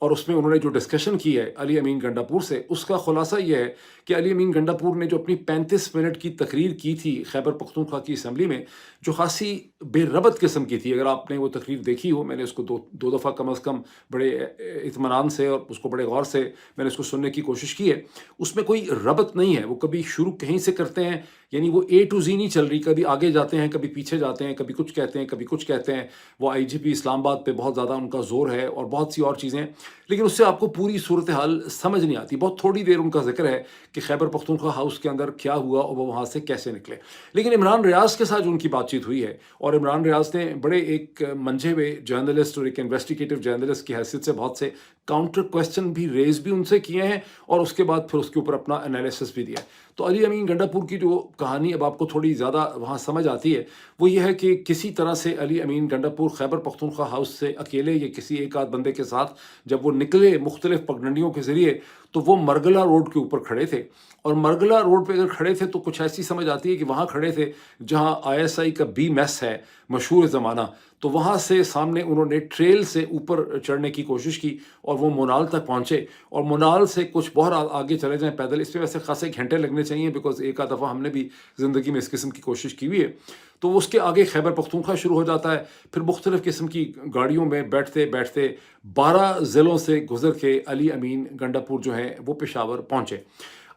اور اس میں انہوں نے جو ڈسکشن کی ہے علی امین گنڈاپور سے، اس کا خلاصہ یہ ہے کہ علی امین گنڈاپور نے جو اپنی 35 منٹ کی تقریر کی تھی خیبر پختونخوا کی اسمبلی میں، جو خاصی بے ربط قسم کی تھی، اگر آپ نے وہ تقریر دیکھی ہو، میں نے اس کو دو دفعہ کم از کم بڑے اطمینان سے اور اس کو بڑے غور سے میں نے اس کو سننے کی کوشش کی ہے، اس میں کوئی ربط نہیں ہے، وہ کبھی شروع کہیں سے کرتے ہیں، یعنی وہ A to Z نہیں چل رہی، کبھی آگے جاتے ہیں، کبھی پیچھے جاتے ہیں، کبھی کچھ کہتے ہیں، کبھی کچھ کہتے ہیں، وہ IGP اسلام آباد پہ بہت زیادہ ان کا زور ہے اور بہت سی اور چیزیں، لیکن اس سے آپ کو پوری صورتحال سمجھ نہیں آتی، بہت تھوڑی دیر ان کا ذکر ہے کہ خیبر پختونخوا ہاؤس کے اندر کیا ہوا اور وہ وہاں سے کیسے نکلے۔ لیکن عمران ریاض کے ساتھ جو ان کی بات چیت ہوئی ہے، اور عمران ریاض نے بڑے ایک منجھے ہوئے جرنلسٹ اور ایک انویسٹیگیٹو جرنلسٹ کی حیثیت سے بہت سے کاؤنٹر کویسچن بھی ریز بھی ان سے کیے ہیں، اور اس کے بعد پھر اس کے اوپر اپنا انالیسس بھی دیا ہے۔ تو علی امین گنڈاپور کی جو کہانی اب آپ کو تھوڑی زیادہ وہاں سمجھ آتی ہے، وہ یہ ہے کہ کسی طرح سے علی امین گنڈاپور خیبر پختونخوا ہاؤس سے اکیلے یا کسی ایک آدھ بندے کے ساتھ جب وہ نکلے مختلف پگڈنڈیوں کے ذریعے، تو وہ مرگلا روڈ کے اوپر کھڑے تھے، اور مرگلا روڈ پہ اگر کھڑے تھے تو کچھ ایسی سمجھ آتی ہے کہ وہاں کھڑے تھے جہاں ISI کا بی میس ہے مشہور زمانہ، تو وہاں سے سامنے انہوں نے ٹریل سے اوپر چڑھنے کی کوشش کی اور وہ منال تک پہنچے، اور منال سے کچھ بہت آگے چلے جائیں پیدل، اس پہ ویسے خاصے گھنٹے لگنے چاہیے، بیکاز ایک آدھ دفعہ ہم نے بھی زندگی میں اس قسم کی کوشش کی ہوئی ہے، تو اس کے آگے خیبر پختونخوا شروع ہو جاتا ہے، پھر مختلف قسم کی گاڑیوں میں بیٹھتے بیٹھتے 12 ضلعوں سے گزر کے علی امین گنڈاپور جو ہیں وہ پشاور پہنچے۔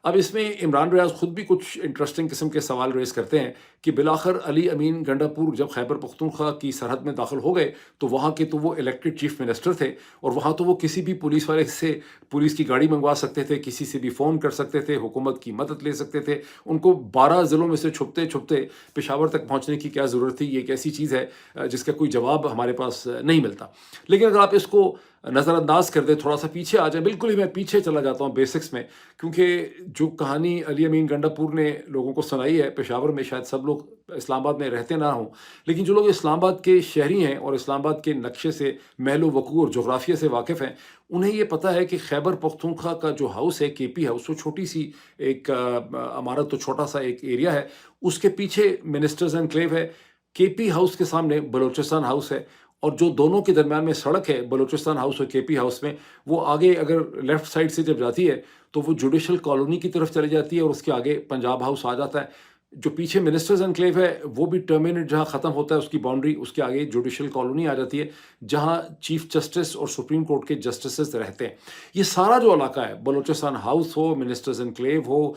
اب اس میں عمران ریاض خود بھی کچھ انٹرسٹنگ قسم کے سوال ریز کرتے ہیں کہ بلاخر علی امین گنڈاپور جب خیبر پختونخوا کی سرحد میں داخل ہو گئے تو وہاں کے تو وہ الیکٹڈ چیف منسٹر تھے، اور وہاں تو وہ کسی بھی پولیس والے سے پولیس کی گاڑی منگوا سکتے تھے، کسی سے بھی فون کر سکتے تھے، حکومت کی مدد لے سکتے تھے، ان کو 12 ضلعوں میں سے چھپتے چھپتے پشاور تک پہنچنے کی کیا ضرورت تھی؟ یہ ایک ایسی چیز ہے جس کا کوئی جواب ہمارے پاس نہیں ملتا۔ لیکن اگر آپ اس کو نظر انداز کر دیں، تھوڑا سا پیچھے آ جائیں، بالکل ہی میں پیچھے چلا جاتا ہوں بیسکس میں، کیونکہ جو کہانی علی امین گنڈاپور نے لوگوں کو سنائی ہے پشاور میں، شاید سب لوگ اسلام آباد میں رہتے نہ ہوں، لیکن جو لوگ اسلام آباد کے شہری ہیں اور اسلام آباد کے نقشے سے محل و وقوع اور جغرافیہ سے واقف ہیں، انہیں یہ پتہ ہے کہ خیبر پختونخوا کا جو ہاؤس ہے KP ہاؤس، وہ چھوٹی سی ایک عمارت، تو چھوٹا سا ایک ایریا ہے، اس کے پیچھے منسٹرز انکلیو ہے، KP ہاؤس کے سامنے بلوچستان ہاؤس ہے، اور جو دونوں کے درمیان میں سڑک ہے بلوچستان ہاؤس اور KP ہاؤس میں، وہ آگے اگر لیفٹ سائڈ سے جب جاتی ہے تو وہ جوڈیشل کالونی کی طرف چلی جاتی ہے، اور اس کے آگے پنجاب ہاؤس آ جاتا ہے۔ جو پیچھے منسٹرز انکلیو ہے وہ بھی ٹرمینیٹ جہاں ختم ہوتا ہے اس کی باؤنڈری، اس کے آگے جوڈیشل کالونی آ جاتی ہے جہاں چیف جسٹس اور سپریم کورٹ کے جسٹسز رہتے ہیں۔ یہ سارا جو علاقہ ہے، بلوچستان ہاؤس ہو، منسٹرز انکلیو ہو،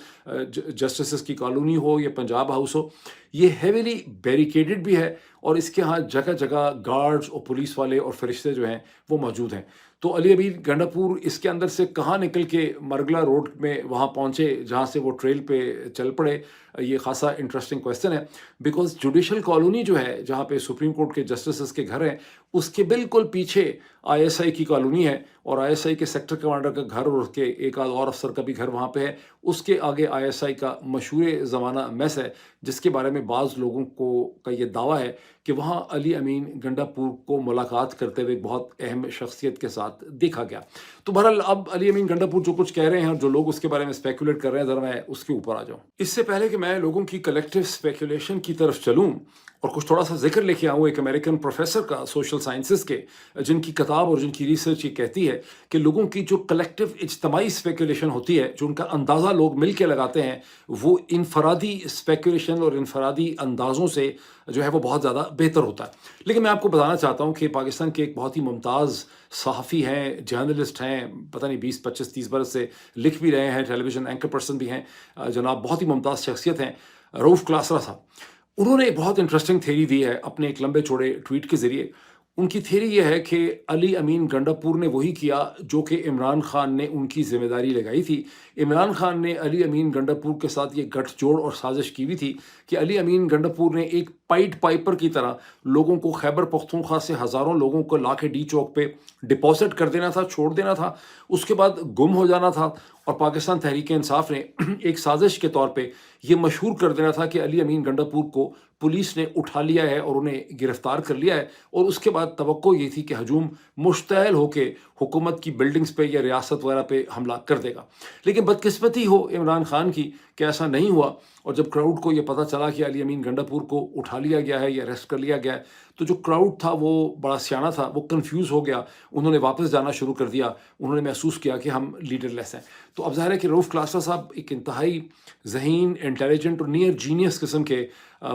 جسٹسز کی کالونی ہو یا پنجاب ہاؤس ہو، یہ ہیویلی بیریکیڈڈ بھی ہے، اور اس کے ہاں جگہ جگہ گارڈز اور پولیس والے اور فرشتے جو ہیں وہ موجود ہیں۔ تو علی امین گنڈاپور اس کے اندر سے کہاں نکل کے مرگلا روڈ میں وہاں پہنچے جہاں سے وہ ٹریل پہ چل پڑے، یہ خاصا انٹرسٹنگ کویسچن ہے، بیکاز جوڈیشل کالونی جو ہے جہاں پہ سپریم کورٹ کے جسٹسز کے گھر ہیں، اس کے بالکل پیچھے ISI کی کالونی ہے، اور ISI کے سیکٹر کمانڈر کا گھر اور اس کے ایک آدھ اور افسر کا بھی گھر وہاں پہ ہے، اس کے آگے ISI کا مشہور زمانہ میس ہے، جس کے بارے میں بعض لوگوں کا یہ دعویٰ ہے کہ وہاں علی امین گنڈاپور کو ملاقات کرتے ہوئے بہت اہم شخصیت کے ساتھ دیکھا گیا۔ تو بہرحال اب علی امین گنڈاپور جو کچھ کہہ رہے ہیں اور جو لوگ اس کے بارے میں اسپیکولیٹ کر رہے ہیں، ذرا میں اس کے اوپر آ جاؤں۔ اس سے پہلے کہ میں لوگوں کی کلیکٹیو اسپیکولیشن کی طرف چلوں اور کچھ تھوڑا سا ذکر لے کے آؤں ایک امریکن پروفیسر کا سوشل سائنسز کے، جن کی کتاب اور جن کی ریسرچ یہ کہتی ہے کہ لوگوں کی جو کلیکٹیو اجتماعی اسپیکولیشن ہوتی ہے، جو ان کا اندازہ لوگ مل کے لگاتے ہیں، وہ انفرادی اسپیکولیشن اور انفرادی اندازوں سے جو ہے وہ بہت زیادہ بہتر ہوتا ہے۔ لیکن میں آپ کو بتانا چاہتا ہوں کہ پاکستان کے ایک بہت ہی ممتاز صحافی ہیں، جرنلسٹ ہیں، پتہ نہیں 20 25 30 برس سے لکھ بھی رہے ہیں، ٹیلی ویژن اینکر پرسن بھی ہیں، جناب بہت ہی ممتاز شخصیت ہیں، رؤف کلاسرا صاحب۔ انہوں نے ایک بہت انٹرسٹنگ تھیری دی ہے اپنے ایک لمبے چوڑے ٹویٹ کے ذریعے۔ ان کی تھیری یہ ہے کہ علی امین گنڈاپور نے وہی کیا جو کہ عمران خان نے ان کی ذمہ داری لگائی تھی۔ عمران خان نے علی امین گنڈاپور کے ساتھ یہ گٹھ جوڑ اور سازش کی ہوئی تھی کہ علی امین گنڈاپور نے ایک پائٹ پائپر کی طرح لوگوں کو خیبر پختونخوا سے ہزاروں لوگوں کو لا کے ڈی چوک پہ ڈپازٹ کر دینا تھا، چھوڑ دینا تھا، اس کے بعد گم ہو جانا تھا، اور پاکستان تحریک انصاف نے ایک سازش کے طور پہ یہ مشہور کر دینا تھا کہ علی امین گنڈاپور کو پولیس نے اٹھا لیا ہے اور انہیں گرفتار کر لیا ہے، اور اس کے بعد توقع یہ تھی کہ ہجوم مشتعل ہو کے حکومت کی بلڈنگز پہ یا ریاست وغیرہ پہ حملہ کر دے گا۔ لیکن بدقسمتی ہو عمران خان کی کہ ایسا نہیں ہوا، اور جب کراؤڈ کو یہ پتہ چلا کہ علی امین گنڈا پور کو اٹھا لیا گیا ہے یا اریسٹ کر لیا گیا ہے، تو جو کراؤڈ تھا وہ بڑا سیاںہ تھا، وہ کنفیوز ہو گیا، انہوں نے واپس جانا شروع کر دیا، انہوں نے محسوس کیا کہ ہم لیڈر لیس ہیں۔ تو اب ظاہر ہے کہ رؤف کلاسرا صاحب ایک انتہائی ذہین، انٹیلیجنٹ اور نیئر جینیس قسم کے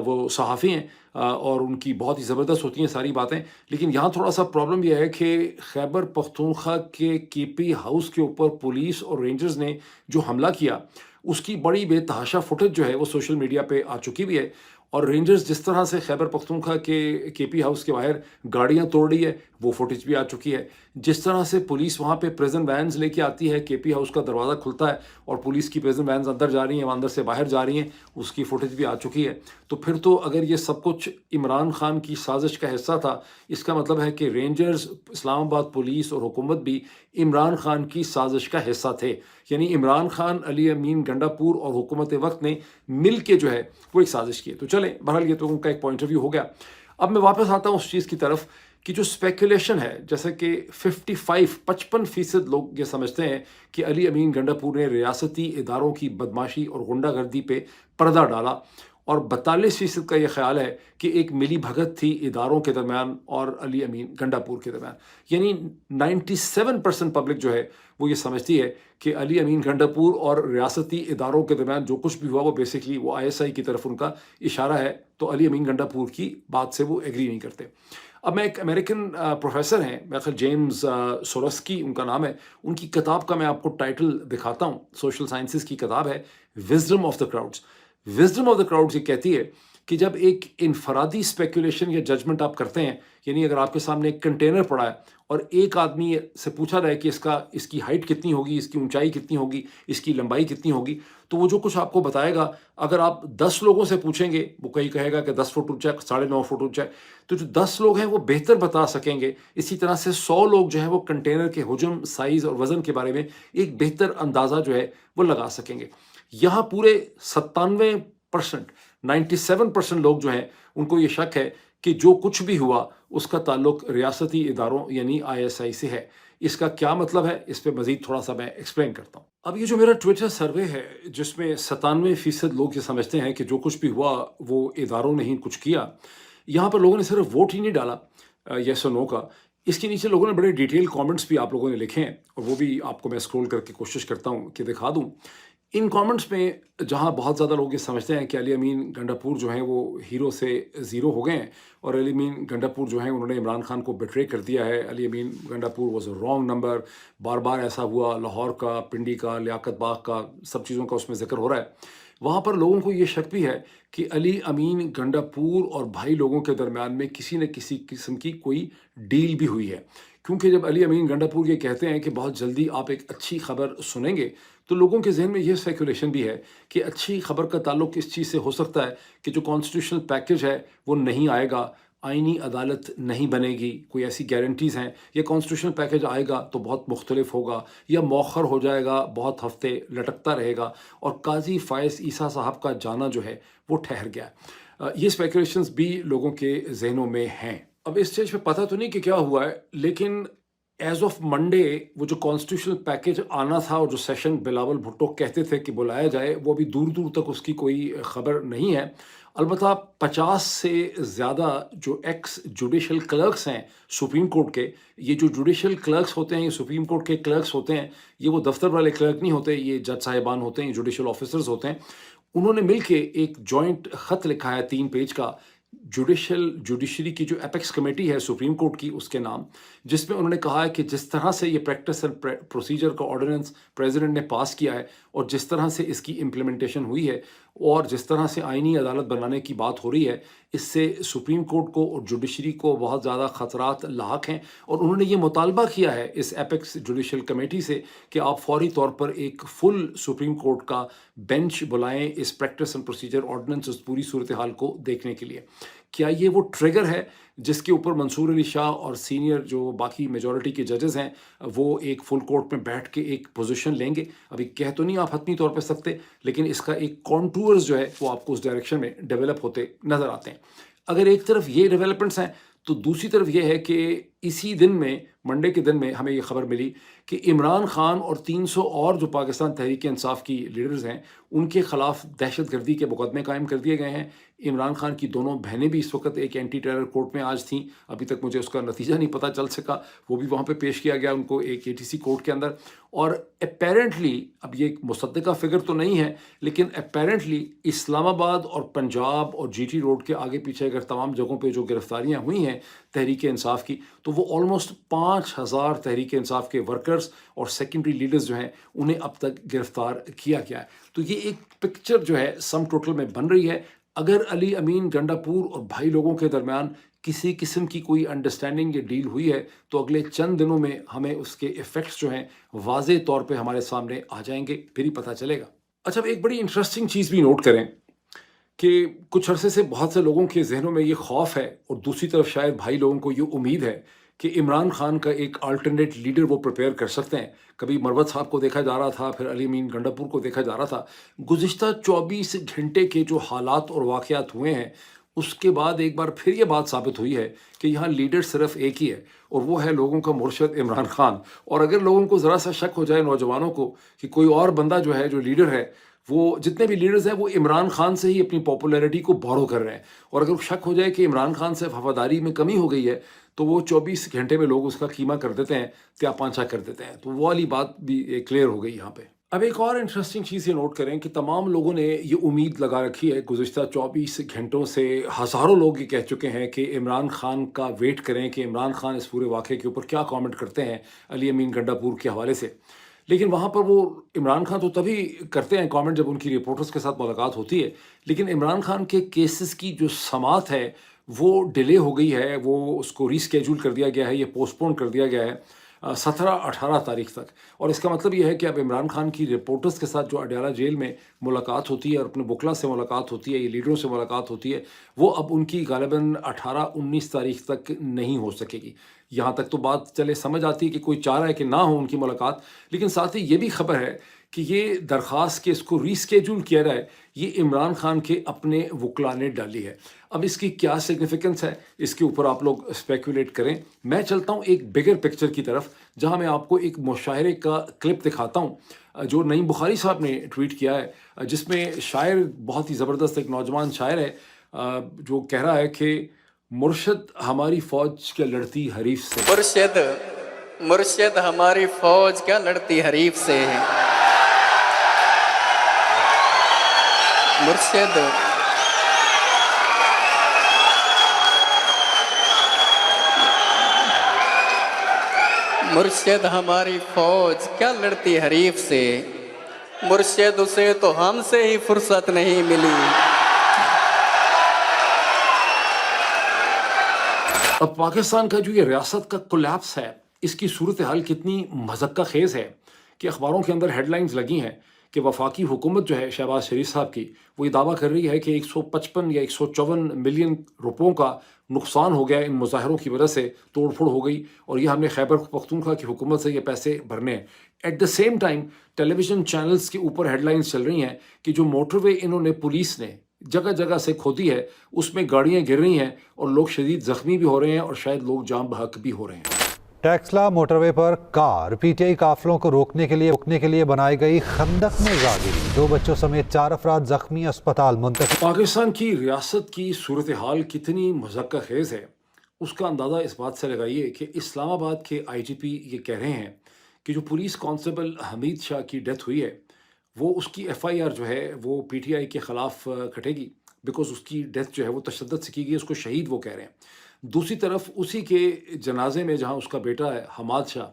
وہ صحافی ہیں، اور ان کی بہت ہی زبردست ہوتی ہیں ساری باتیں، لیکن یہاں تھوڑا سا پرابلم یہ ہے کہ خیبر پختونخوا کے کے پی ہاؤس کے اوپر پولیس اور رینجرز نے جو حملہ کیا، اس کی بڑی بے تحاشا فوٹیج جو ہے وہ سوشل میڈیا پہ آ چکی بھی ہے، اور رینجرز جس طرح سے خیبر پختونخوا کے پی ہاؤس کے باہر گاڑیاں توڑ رہی ہے وہ فوٹیج بھی آ چکی ہے، جس طرح سے پولیس وہاں پہ پریزن وینز لے کے آتی ہے، کے پی ہاؤس کا دروازہ کھلتا ہے اور پولیس کی پریزن وینز اندر جا رہی ہیں، اندر سے باہر جا رہی ہیں، اس کی فوٹیج بھی آ چکی ہے۔ تو پھر تو اگر یہ سب کچھ عمران خان کی سازش کا حصہ تھا، اس کا مطلب ہے کہ رینجرز، اسلام آباد پولیس اور حکومت بھی عمران خان کی سازش کا حصہ تھے، یعنی عمران خان، علی امین گنڈا پور اور حکومت وقت نے مل کے جو ہے وہ ایک سازش کی ہے۔ تو چلیں، بہرحال یہ تو ان کا ایک پوائنٹ آف ویو ہو گیا۔ اب میں واپس آتا ہوں اس چیز کی طرف کہ جو اسپیکولیشن ہے، جیسا کہ 55% لوگ یہ سمجھتے ہیں کہ علی امین گنڈا پور نے ریاستی اداروں کی بدماشی اور غنڈہ گردی پہ پردہ ڈالا، اور 42% کا یہ خیال ہے کہ ایک ملی بھگت تھی اداروں کے درمیان اور علی امین گنڈا پور کے درمیان، یعنی 97% پبلک جو ہے وہ یہ سمجھتی ہے کہ علی امین گنڈا پور اور ریاستی اداروں کے درمیان جو کچھ بھی ہوا وہ بیسکلی وہ ISI کی طرف ان کا اشارہ ہے، تو علی امین گنڈا پور کی بات سے وہ ایگری نہیں کرتے۔ اب میں ایک امریکن پروفیسر ہیں، میرا خیال جیمز سورسکی ان کا نام ہے، ان کی کتاب کا میں آپ کو ٹائٹل دکھاتا ہوں، سوشل سائنسز کی کتاب ہے، wisdom of the crowds. Wisdom of the crowds یہ کہتی ہے کہ جب ایک انفرادی اسپیکولیشن یا ججمنٹ آپ کرتے ہیں، یعنی اگر آپ کے سامنے ایک کنٹینر پڑا ہے اور ایک آدمی سے پوچھا جائے کہ اس کی ہائٹ کتنی ہوگی، اس کی اونچائی کتنی ہوگی، اس کی لمبائی کتنی ہوگی، تو وہ جو کچھ آپ کو بتائے گا، اگر آپ 10 لوگوں سے پوچھیں گے، وہ کوئی کہے گا کہ 10 فٹ اونچا ہے، 9.5 فٹ اونچا ہے، تو جو 10 لوگ ہیں وہ بہتر بتا سکیں گے، اسی طرح سے 100 لوگ جو ہیں وہ کنٹینر کے حجم، سائز اور وزن کے بارے میں ایک بہتر اندازہ جو ہے وہ لگا سکیں گے۔ یہاں پورے 97% لوگ جو ہیں ان کو یہ شک ہے کہ جو کچھ بھی ہوا اس کا تعلق ریاستی اداروں یعنی ISI سے ہے۔ اس کا کیا مطلب ہے، اس پہ مزید تھوڑا سا میں ایکسپلین کرتا ہوں۔ اب یہ جو میرا ٹویٹر سروے ہے جس میں 97% لوگ یہ سمجھتے ہیں کہ جو کچھ بھی ہوا وہ اداروں نے ہی کچھ کیا، یہاں پر لوگوں نے صرف ووٹ ہی نہیں ڈالا یس اور نو کا، اس کے نیچے لوگوں نے بڑے ڈیٹیل کامنٹس بھی آپ لوگوں نے لکھے ہیں، اور وہ بھی آپ کو میں اسکرول کر کے کوشش کرتا ہوں کہ دکھا دوں۔ ان کامنٹس میں جہاں بہت زیادہ لوگ یہ سمجھتے ہیں کہ علی امین گنڈا پور جو ہیں وہ ہیرو سے زیرو ہو گئے ہیں، اور علی امین گنڈا پور جو ہیں انہوں نے عمران خان کو بٹرے کر دیا ہے، علی امین گنڈا پور واز اے رانگ نمبر، بار بار ایسا ہوا، لاہور کا، پنڈی کا، لیاقت باغ کا، سب چیزوں کا اس میں ذکر ہو رہا ہے۔ وہاں پر لوگوں کو یہ شک بھی ہے کہ علی امین گنڈا پور اور بھائی لوگوں کے درمیان میں کسی نہ کسی قسم کی کوئی ڈیل بھی ہوئی ہے، کیونکہ جب علی امین گنڈا پور یہ کہتے ہیں کہ بہت جلدی آپ ایک اچھی خبر سنیں گے، تو لوگوں کے ذہن میں یہ اسپیکولیشن بھی ہے کہ اچھی خبر کا تعلق اس چیز سے ہو سکتا ہے کہ جو کانسٹیٹیوشنل پیکج ہے وہ نہیں آئے گا، آئینی عدالت نہیں بنے گی، کوئی ایسی گارنٹیز ہیں، یا کانسٹیٹیوشنل پیکج آئے گا تو بہت مختلف ہوگا، یا مؤخر ہو جائے گا، بہت ہفتے لٹکتا رہے گا، اور قاضی فائز عیسیٰ صاحب کا جانا جو ہے وہ ٹھہر گیا۔ یہ اسپیکولیشنز بھی لوگوں کے ذہنوں میں ہیں۔ اب اس اسٹیج پہ پتہ تو نہیں کہ کیا ہوا ہے، لیکن ایز آف منڈے وہ جو کانسٹیٹیوشنل پیکج آنا تھا اور جو سیشن بلاول بھٹو کہتے تھے کہ بلایا جائے، وہ ابھی دور دور تک اس کی کوئی خبر نہیں ہے۔ البتہ 50 سے زیادہ جو ایکس جوڈیشل کلرکس ہیں سپریم کورٹ کے، یہ جو جوڈیشل کلرکس ہوتے ہیں، یہ سپریم کورٹ کے کلرکس ہوتے ہیں، یہ وہ دفتر والے کلرک نہیں ہوتے، یہ جج صاحبان ہوتے ہیں، جوڈیشل آفیسرز ہوتے ہیں۔ انہوں نے مل کے ایک جوائنٹ خط لکھا ہے 3 پیج کا، جوڈیشری کی جو اپیکس کمیٹی ہے سپریم کورٹ کی، اس کے نام، جس میں انہوں نے کہا ہے کہ جس طرح سے یہ پریکٹس اینڈ پروسیجر کا آرڈیننس پریزیڈنٹ نے پاس کیا ہے، اور جس طرح سے اس کی امپلیمنٹیشن ہوئی ہے، اور جس طرح سے آئینی عدالت بنانے کی بات ہو رہی ہے، اس سے سپریم کورٹ کو اور جوڈیشری کو بہت زیادہ خطرات لاحق ہیں، اور انہوں نے یہ مطالبہ کیا ہے اس ایپیکس جوڈیشل کمیٹی سے کہ آپ فوری طور پر ایک فل سپریم کورٹ کا بینچ بلائیں اس پریکٹس اینڈ پروسیجر آرڈیننس، اس پوری صورتحال کو دیکھنے کے لیے۔ کیا یہ وہ ٹریگر ہے جس کے اوپر منصور علی شاہ اور سینئر جو باقی میجورٹی کے ججز ہیں وہ ایک فل کورٹ میں بیٹھ کے ایک پوزیشن لیں گے؟ ابھی کہہ تو نہیں آپ حتمی طور پہ سکتے، لیکن اس کا ایک کانٹورز جو ہے وہ آپ کو اس ڈائریکشن میں ڈیولپ ہوتے نظر آتے ہیں۔ اگر ایک طرف یہ ڈیولپمنٹس ہیں تو دوسری طرف یہ ہے کہ اسی دن میں منڈے کے دن میں ہمیں یہ خبر ملی کہ عمران خان اور 300 اور جو پاکستان تحریک انصاف کی لیڈرز ہیں ان کے خلاف دہشت گردی کے مقدمے قائم کر دیے گئے ہیں. عمران خان کی دونوں بہنیں بھی اس وقت ایک اینٹی ٹیرر کورٹ میں آج تھیں. ابھی تک مجھے اس کا نتیجہ نہیں پتہ چل سکا, وہ بھی وہاں پہ پیش کیا گیا ان کو ایک ATC کورٹ کے اندر. اور اپیرنٹلی, اب یہ ایک مصدقہ فگر تو نہیں ہے, لیکن اپیرنٹلی اسلام آباد اور پنجاب اور GT روڈ کے آگے پیچھے اگر تمام جگہوں پہ جو گرفتاریاں ہوئی ہیں تحریک انصاف کی, تو وہ آلموسٹ 5000 تحریک انصاف کے ورکرز اور سیکنڈری لیڈرز جو ہیں انہیں اب تک گرفتار کیا گیا ہے. تو یہ ایک پکچر جو ہے سم ٹوٹل میں بن رہی ہے. اگر علی امین گنڈا پور اور بھائی لوگوں کے درمیان کسی قسم کی کوئی انڈرسٹینڈنگ یا ڈیل ہوئی ہے تو اگلے چند دنوں میں ہمیں اس کے ایفیکٹس جو ہیں واضح طور پہ ہمارے سامنے آ جائیں گے, پھر ہی پتہ چلے گا. اچھا, ایک بڑی انٹرسٹنگ چیز بھی نوٹ کریں کہ کچھ عرصے سے بہت سے لوگوں کے ذہنوں میں یہ خوف ہے, اور دوسری طرف شاید بھائی لوگوں کو یہ امید ہے کہ عمران خان کا ایک آلٹرنیٹ لیڈر وہ پریپیئر کر سکتے ہیں. کبھی مروت صاحب کو دیکھا جا رہا تھا, پھر علی امین گنڈا پور کو دیکھا جا رہا تھا. گزشتہ 24 گھنٹے کے جو حالات اور واقعات ہوئے ہیں اس کے بعد ایک بار پھر یہ بات ثابت ہوئی ہے کہ یہاں لیڈر صرف ایک ہی ہے, اور وہ ہے لوگوں کا مرشد عمران خان. اور اگر لوگوں کو ذرا سا شک ہو جائے, نوجوانوں کو, کہ کوئی اور بندہ جو ہے جو لیڈر ہے, وہ جتنے بھی لیڈرز ہیں وہ عمران خان سے ہی اپنی پاپولیرٹی کو بورو کر رہے ہیں, اور اگر شک ہو جائے کہ عمران خان سے وفاداری میں کمی ہو گئی ہے تو وہ 24 گھنٹے میں لوگ اس کا قیمہ کر دیتے ہیں, تیا پانچا کر دیتے ہیں. تو وہ والی بات بھی کلیئر ہو گئی یہاں پہ. اب ایک اور انٹرسٹنگ چیز یہ نوٹ کریں کہ تمام لوگوں نے یہ امید لگا رکھی ہے, گزشتہ 24 گھنٹوں سے ہزاروں لوگ یہ کہہ چکے ہیں کہ عمران خان کا ویٹ کریں کہ عمران خان اس پورے واقعے کے اوپر کیا کامنٹ کرتے ہیں علی امین گنڈا پور کے حوالے سے. لیکن وہاں پر وہ عمران خان تو تبھی کرتے ہیں کامنٹ جب ان کی رپورٹرز کے ساتھ ملاقات ہوتی ہے, لیکن عمران خان کے کیسز کی جو سماعت ہے وہ ڈیلے ہو گئی ہے, وہ اس کو ریسکیجول کر دیا گیا ہے, یہ پوسٹ پون کر دیا گیا ہے 17-18 تاریخ تک. اور اس کا مطلب یہ ہے کہ اب عمران خان کی رپورٹرز کے ساتھ جو اڈیالہ جیل میں ملاقات ہوتی ہے اور اپنے وکلا سے ملاقات ہوتی ہے, یہ لیڈروں سے ملاقات ہوتی ہے, وہ اب ان کی غالباً 18-19 تاریخ تک نہیں ہو سکے گی. یہاں تک تو بات چلے سمجھ آتی ہے کہ کوئی چاہ رہا ہے کہ نہ ہو ان کی ملاقات, لیکن ساتھ ہی یہ بھی خبر ہے کہ یہ درخواست کہ اس کو ریسکیجول کیا جائے یہ عمران خان کے اپنے وکلا نے ڈالی ہے. اب اس کی کیا سگنیفیکنس ہے, اس کے اوپر آپ لوگ اسپیکولیٹ کریں. میں چلتا ہوں ایک بگر پکچر کی طرف, جہاں میں آپ کو ایک مشاعرے کا کلپ دکھاتا ہوں جو نعیم بخاری صاحب نے ٹویٹ کیا ہے, جس میں شاعر بہت ہی زبردست ایک نوجوان شاعر ہے جو کہہ رہا ہے کہ مرشد ہماری فوج کیا لڑتی حریف سے, مرشد ہماری فوج کیا لڑتی حریف سے, مرشد ہماری فوج کیا لڑتی حریف سے, مرشد اسے تو ہم سے ہی فرصت نہیں ملی. اب پاکستان کا جو یہ ریاست کا کولیپس ہے, اس کی صورتحال کتنی مذکہ خیز ہے کہ اخباروں کے اندر ہیڈ لائنز لگی ہیں کہ وفاقی حکومت جو ہے شہباز شریف صاحب کی, وہ یہ دعویٰ کر رہی ہے کہ 155 یا 154 ملین روپوں کا نقصان ہو گیا ان مظاہروں کی وجہ سے, توڑ پھوڑ ہو گئی, اور یہ ہم نے خیبر پختونخوا کی حکومت سے یہ پیسے بھرنے ہیں. At the same time television channels کے اوپر ہیڈ لائنز چل رہی ہیں کہ جو موٹر وے انہوں نے پولیس نے جگہ جگہ سے کھودی ہے اس میں گاڑیاں گر رہی ہیں اور لوگ شدید زخمی بھی ہو رہے ہیں اور شاید لوگ جام بحق بھی ہو رہے ہیں. ٹیکسلا موٹر وے پر کار PTI قافلوں کو روکنے کے لیے بنائی گئی خندق میں جا گری, 2 بچوں سمیت 4 افراد زخمی, اسپتال منتقل. پاکستان کی ریاست کی صورتحال کتنی مذکہ خیز ہے اس کا اندازہ اس بات سے لگائیے کہ اسلام آباد کے IGP یہ کہہ رہے ہیں کہ جو پولیس کانسٹیبل حمید شاہ کی ڈیتھ ہوئی ہے وہ اس کی FIR جو ہے وہ PTI کے خلاف کٹے گی, بیکاز اس کی ڈیتھ جو ہے وہ تشدد سے کی گئی, اس کو شہید وہ کہہ رہے ہیں. دوسری طرف اسی کے جنازے میں جہاں اس کا بیٹا ہے حماد شاہ,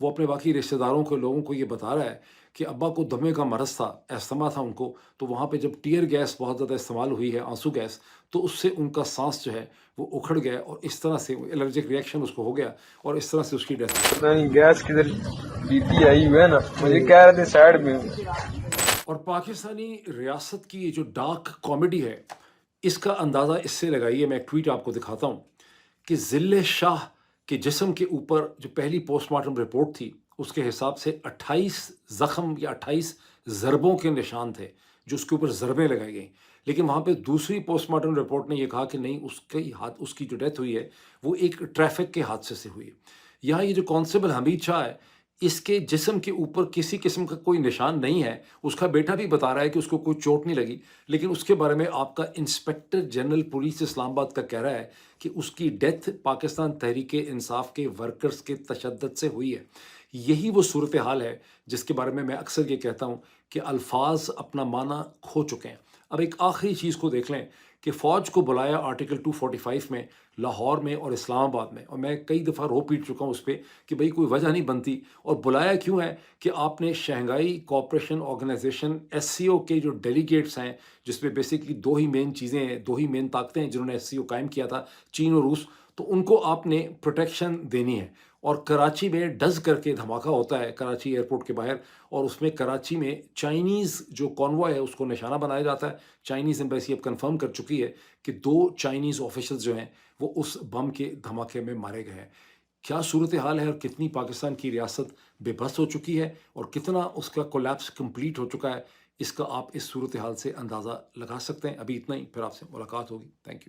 وہ اپنے باقی رشتہ داروں کو, لوگوں کو یہ بتا رہا ہے کہ ابا کو دمے کا مرض تھا, استھما تھا ان کو, تو وہاں پہ جب ٹیئر گیس بہت زیادہ استعمال ہوئی ہے, آنسو گیس, تو اس سے ان کا سانس جو ہے وہ اکھڑ گیا اور اس طرح سے الرجک ریئیکشن اس کو ہو گیا اور اس طرح سے اس کی ڈیتھ. گیس کدھر پیتی آئی ہوئی ہے نا, مجھے کہہ رہے تھے سائڈ میں. اور پاکستانی ریاست کی یہ جو ڈارک کامیڈی ہے اس کا اندازہ اس سے لگائیے, میں ایک ٹویٹ آپ کو دکھاتا ہوں کہ ذل شاہ کے جسم کے اوپر جو پہلی پوسٹ مارٹم رپورٹ تھی اس کے حساب سے 28 زخم یا 28 ضربوں کے نشان تھے, جو اس کے اوپر ضربیں لگائی گئیں، لیکن وہاں پہ دوسری پوسٹ مارٹم رپورٹ نے یہ کہا کہ نہیں، اس کی جو ڈیتھ ہوئی ہے وہ ایک ٹریفک کے حادثے سے ہوئی ہے۔ یہاں یہ جو کانسٹیبل حمید شاہ ہے، اس کے جسم کے اوپر کسی قسم کا کوئی نشان نہیں ہے، اس کا بیٹا بھی بتا رہا ہے کہ اس کو کوئی چوٹ نہیں لگی، لیکن اس کے بارے میں آپ کا انسپیکٹر جنرل پولیس اسلام آباد کا کہہ رہا ہے کہ اس کی ڈیتھ پاکستان تحریک انصاف کے ورکرز کے تشدد سے ہوئی ہے۔ یہی وہ صورتحال ہے جس کے بارے میں اکثر یہ کہتا ہوں کہ الفاظ اپنا معنی کھو چکے ہیں۔ اب ایک آخری چیز کو دیکھ لیں کہ فوج کو بلایا آرٹیکل 245 میں لاہور میں اور اسلام آباد میں، اور میں کئی دفعہ رو پیٹ چکا ہوں اس پہ کہ بھئی کوئی وجہ نہیں بنتی، اور بلایا کیوں ہے کہ آپ نے شنگھائی کوآپریشن آرگنائزیشن SCO کے جو ڈیلیگیٹس ہیں، جس میں بیسکلی دو ہی مین چیزیں ہیں، دو ہی مین طاقتیں ہیں جنہوں نے SCO قائم کیا تھا، چین اور روس، تو ان کو آپ نے پروٹیکشن دینی ہے۔ اور کراچی میں ڈز کر کے دھماکہ ہوتا ہے کراچی ایئرپورٹ کے باہر، اور اس میں کراچی میں چائنیز جو کانوائے ہے اس کو نشانہ بنایا جاتا ہے۔ چائنیز ایمبیسی اب کنفرم کر چکی ہے کہ 2 چائنیز آفیشلز جو ہیں وہ اس بم کے دھماکے میں مارے گئے ہیں۔ کیا صورتحال ہے اور کتنی پاکستان کی ریاست بے بس ہو چکی ہے اور کتنا اس کا کولیپس کمپلیٹ ہو چکا ہے، اس کا آپ اس صورتحال سے اندازہ لگا سکتے ہیں۔ ابھی اتنا ہی، پھر آپ سے ملاقات ہوگی۔ Thank you.